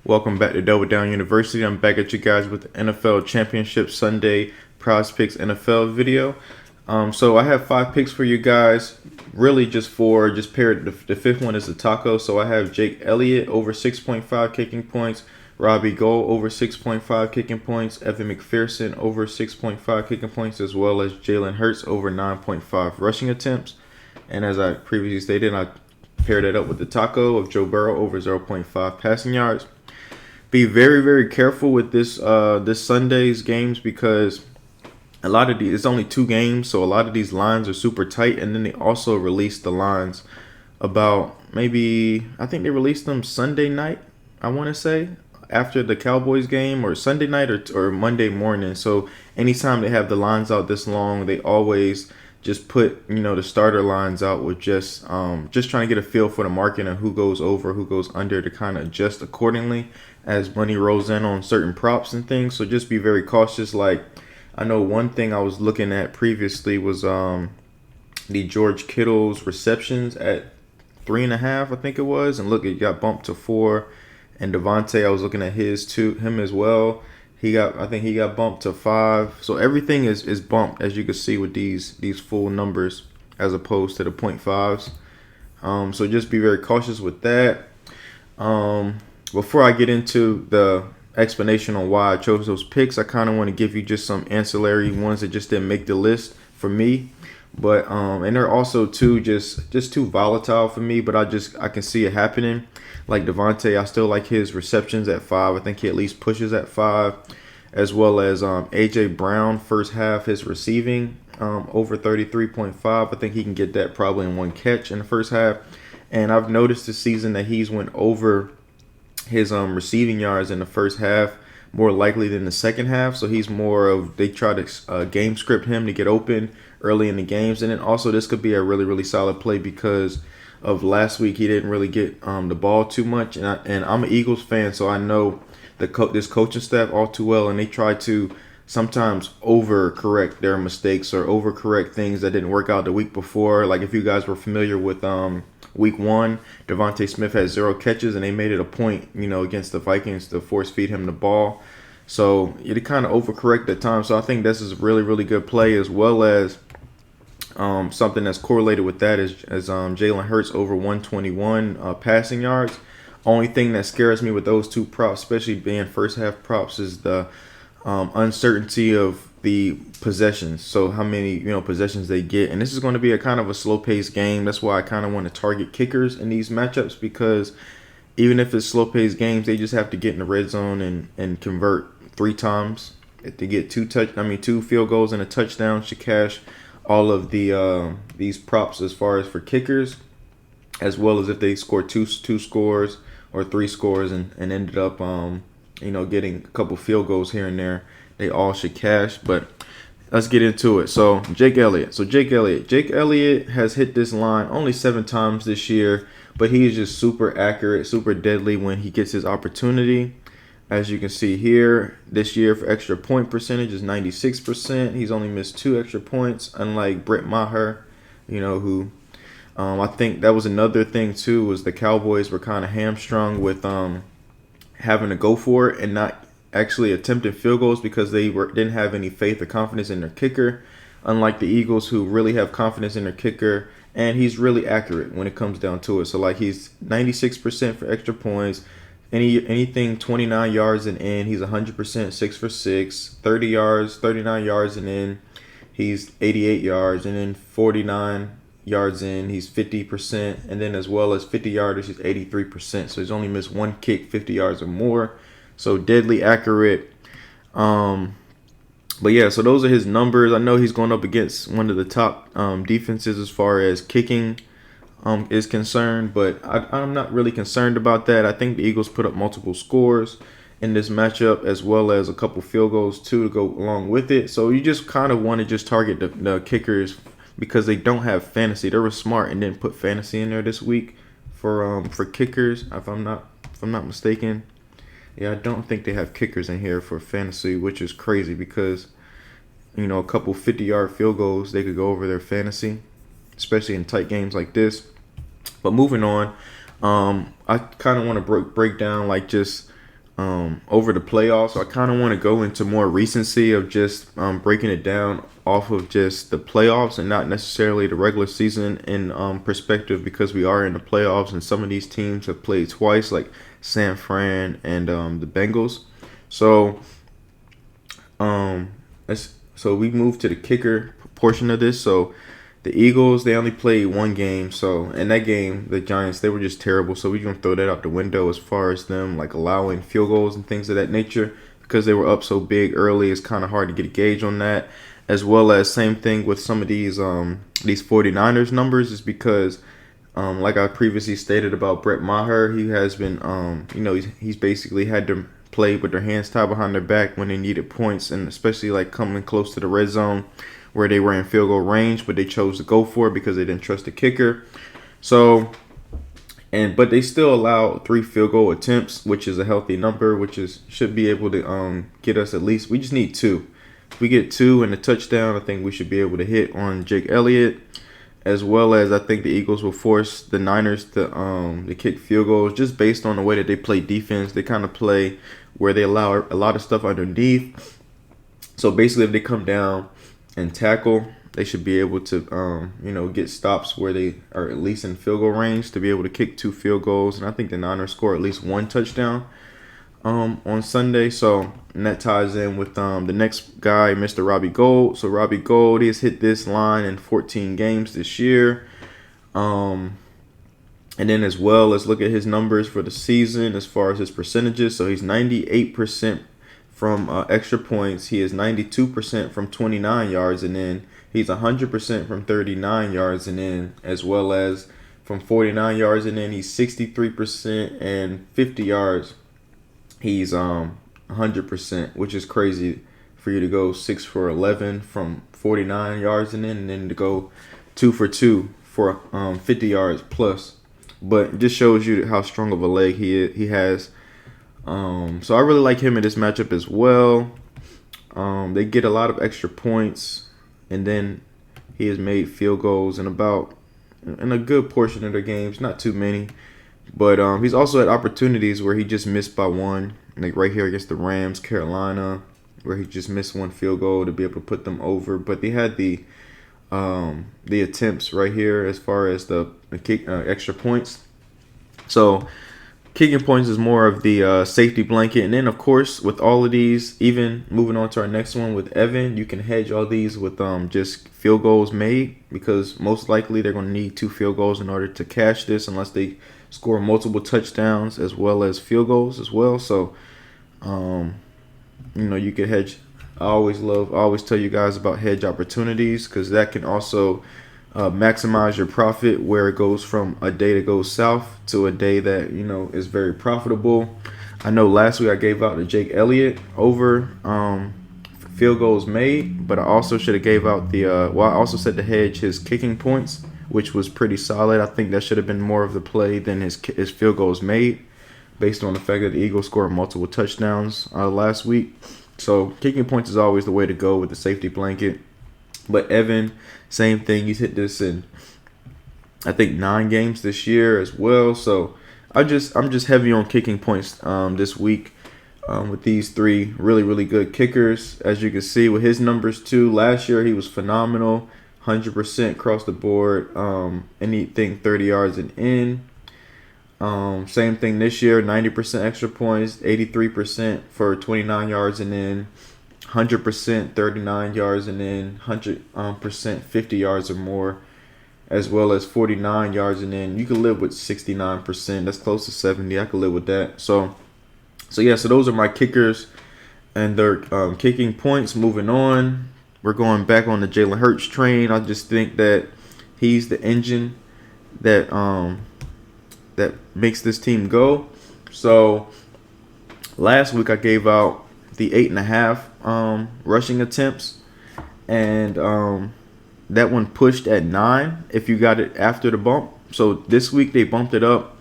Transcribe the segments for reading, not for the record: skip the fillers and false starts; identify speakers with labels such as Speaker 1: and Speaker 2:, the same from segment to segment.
Speaker 1: Welcome back to Double Down University. I'm back at you guys with the NFL Championship Sunday PrizePicks NFL video. So I have 5 picks for you guys. Really just paired. The fifth one is the taco. So I have Jake Elliott over 6.5 kicking points. Robbie Gould over 6.5 kicking points. Evan Mcphearson over 6.5 kicking points, as well as Jalen Hurts over 9.5 rushing attempts. And as I previously stated, I paired it up with the taco of Joe Burrow over 0.5 passing yards. Be very, very careful with this Sunday's games because a lot of these, it's only 2 games, so a lot of these lines are super tight. And then they also released the lines about I think they released them Sunday night, I want to say, after the Cowboys game, or Sunday night or Monday morning. So anytime they have the lines out this long, they always just put the starter lines out with just trying to get a feel for the market and who goes over, who goes under, to kind of adjust accordingly as money rolls in on certain props and things. So just be very cautious. Like, I know one thing I was looking at previously was the George Kittle's receptions at 3.5, I think it was, and look, it got bumped to 4. And Devontae, I was looking at him as well. I think he got bumped to 5. So everything is bumped, as you can see with these full numbers as opposed to the 0.5s. So just be very cautious with that. Before I get into the explanation on why I chose those picks, I kind of want to give you just some ancillary ones that just didn't make the list for me. But and they're also just too volatile for me, but I can see it happening. Like Devontae, I still like his receptions at 5. I think he at least pushes at 5, as well as AJ Brown first half, his receiving over 33.5. I think he can get that probably in 1 catch in the first half. And I've noticed this season that he's went over his receiving yards in the first half more likely than the second half. So he's more of, they try to game script him to get open early in the games. And then also this could be a really, really solid play because of last week he didn't really get the ball too much. And I'm an Eagles fan, so I know this coaching staff all too well, and they try to sometimes overcorrect their mistakes or overcorrect things that didn't work out the week before. Like if you guys were familiar with week 1, Devontae Smith had 0 catches, and they made it a point, against the Vikings to force feed him the ball. So it kind of overcorrect at times. So I think this is a really, really good play, as well as something that's correlated with that is Jalen Hurts over 121 passing yards. Only thing that scares me with those 2 props, especially being first half props, is the uncertainty of the possessions. So how many possessions they get, and this is going to be a kind of a slow paced game. That's why I kind of want to target kickers in these matchups, because even if it's slow paced games, they just have to get in the red zone and convert 3 times. If they get 2 field goals and a touchdown, should cash all of these props as far as for kickers, as well as if they score two scores or 3 scores and ended up getting a couple field goals here and there, they all should cash. But let's get into it. So Jake Elliott has hit this line only 7 times this year, but he is just super accurate, super deadly when he gets his opportunity. As you can see here, this year for extra point percentage is 96%. He's only missed 2 extra points, unlike Brett Maher, who I think that was another thing too, was the Cowboys were kind of hamstrung with having to go for it and not actually attempting field goals because they didn't have any faith or confidence in their kicker, unlike the Eagles, who really have confidence in their kicker, and he's really accurate when it comes down to it. So like he's 96% for extra points. Anything 29 yards and in, he's 100%, 6 for 6. 30 yards, 39 yards and in, he's 88 yards, and then 49 yards in, he's 50%, and then as well as 50 yarders, he's 83%. So he's only missed 1 kick 50 yards or more. So deadly accurate. But yeah, so those are his numbers. I know he's going up against one of the top defenses as far as kicking is concerned, but I'm not really concerned about that. I think the Eagles put up multiple scores in this matchup, as well as a couple field goals too to go along with it. So you just kind of want to just target the kickers because they don't have fantasy. They were smart and didn't put fantasy in there this week for kickers, if I'm not mistaken. Yeah, I don't think they have kickers in here for fantasy, which is crazy because a couple 50-yard field goals, they could go over their fantasy, especially in tight games like this. But moving on, I kind of want to break down like just over the playoffs. So I kind of want to go into more recency of just breaking it down off of just the playoffs and not necessarily the regular season in perspective, because we are in the playoffs and some of these teams have played twice, like San Fran and the Bengals. So so we move to the kicker portion of this. So the Eagles, they only played one game. So in that game, the Giants, they were just terrible. So we're going to throw that out the window as far as them like allowing field goals and things of that nature, because they were up so big early. It's kind of hard to get a gauge on that. As well as same thing with some of these 49ers numbers, is because like I previously stated about Brett Maher, he has been he's basically had to play with their hands tied behind their back when they needed points, and especially like coming close to the red zone where they were in field goal range, but they chose to go for it because they didn't trust the kicker. So, but they still allowed 3 field goal attempts, which is a healthy number, which should be able to get us at least. We just need 2. If we get 2 and a touchdown, I think we should be able to hit on Jake Elliott, as well as I think the Eagles will force the Niners to kick field goals just based on the way that they play defense. They kind of play where they allow a lot of stuff underneath. So basically, if they come down and tackle, they should be able to get stops where they are at least in field goal range to be able to kick 2 field goals. And I think the Niners score at least 1 touchdown on Sunday. So, and that ties in with the next guy, Mr. Robbie Gould. So Robbie Gould, he has hit this line in 14 games this year. And then as well, let's look at his numbers for the season as far as his percentages. So he's 98% from extra points. He is 92% from 29 yards and in. He's 100% from 39 yards and in, as well as from 49 yards and in. He's 63%, and 50 yards, he's 100%, which is crazy for you to go 6 for 11 from 49 yards and in, and then to go 2 for 2 for 50 yards plus. But it just shows you how strong of a leg he has. So I really like him in this matchup as well. They get a lot of extra points, and then he has made field goals in a good portion of their games, not too many. But he's also had opportunities where he just missed by 1, like right here against the Rams, Carolina, where he just missed 1 field goal to be able to put them over. But they had the attempts right here as far as the kick extra points. So kicking points is more of the safety blanket. And then, of course, with all of these, even moving on to our next one with Evan, you can hedge all these with just field goals made, because most likely they're going to need 2 field goals in order to cash this, unless they score multiple touchdowns as well as field goals as well. So, you could hedge. I always tell you guys about hedge opportunities, because that can also maximize your profit, where it goes from a day that goes south to a day that is very profitable. I know last week I gave out the Jake Elliott over field goals made, but I also should have gave out the I also said to hedge his kicking points, which was pretty solid. I think that should have been more of the play than his field goals made, based on the fact that the Eagles scored multiple touchdowns last week. So kicking points is always the way to go with the safety blanket. But Evan, same thing. He's hit this in, I think, 9 games this year as well. So I'm just heavy on kicking points this week with these 3 really, really good kickers. As you can see with his numbers too, last year he was phenomenal, 100% across the board. Anything 30 yards and in. Same thing this year, 90% extra points, 83% for 29 yards and in, 100% 39 yards and in, 100% 50 yards or more, as well as 49 yards and in. You can live with 69%. That's close to 70. I could live with that. So those are my kickers and their kicking points. Moving on, we're going back on the Jalen Hurts train. I just think that he's the engine that makes this team go. So last week I gave out the 8.5 rushing attempts, and that one pushed at 9 if you got it after the bump. So this week they bumped it up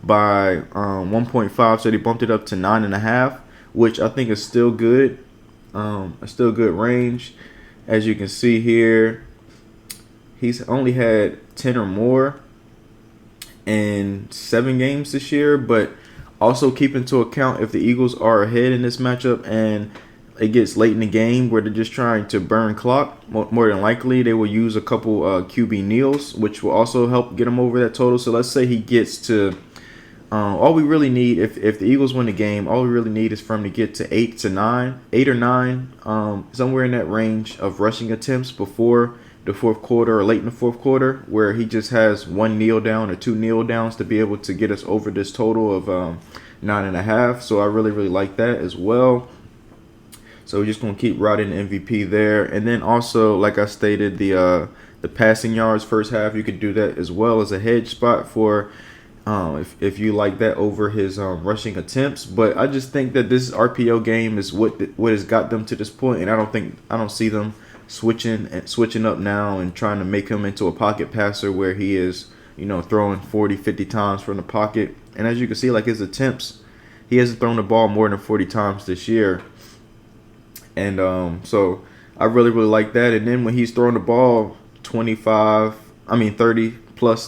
Speaker 1: by 1.5, so they bumped it up to 9.5, which I think is still good. A still good range. As you can see here, he's only had 10 or more in 7 games this year, but Also, keep into account if the Eagles are ahead in this matchup and it gets late in the game where they're just trying to burn clock, more than likely they will use a couple QB kneels, which will also help get him over that total. So let's say he gets to all we really need, if the Eagles win the game, all we really need is for him to get to 8 or 9, somewhere in that range of rushing attempts before the fourth quarter or late in the fourth quarter, where he just has 1 kneel down or 2 kneel downs to be able to get us over this total of 9.5. So I really like that as well. So we're just gonna keep riding the MVP there, and then also, like I stated, the passing yards first half, you could do that as well as a hedge spot for if you like that over his rushing attempts. But I just think that this RPO game is what has got them to this point, and I don't see them switching up now and trying to make him into a pocket passer where he is, throwing 40-50 times from the pocket. And as you can see, like his attempts, he hasn't thrown the ball more than 40 times this year. And so I really like that. And then when he's throwing the ball 35 plus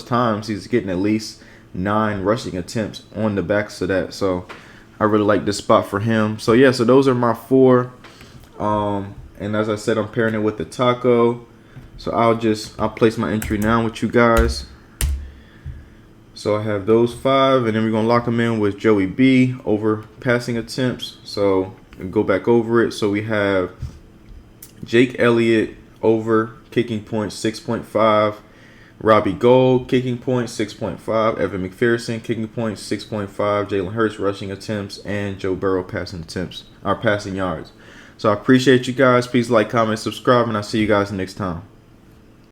Speaker 1: times, he's getting at least 9 rushing attempts on the backs of that. So I really like this spot for him. So yeah, so those are my 4. And as I said, I'm pairing it with the taco. So I'll place my entry now with you guys. So I have those 5, and then we're gonna lock them in with Joey B over passing attempts. So go back over it. So we have Jake Elliott over kicking points 6.5, Robbie Gould kicking points 6.5, Evan Mcphearson kicking points 6.5, Jalen Hurts rushing attempts, and Joe Burrow passing yards. So I appreciate you guys. Please like, comment, subscribe, and I'll see you guys next time.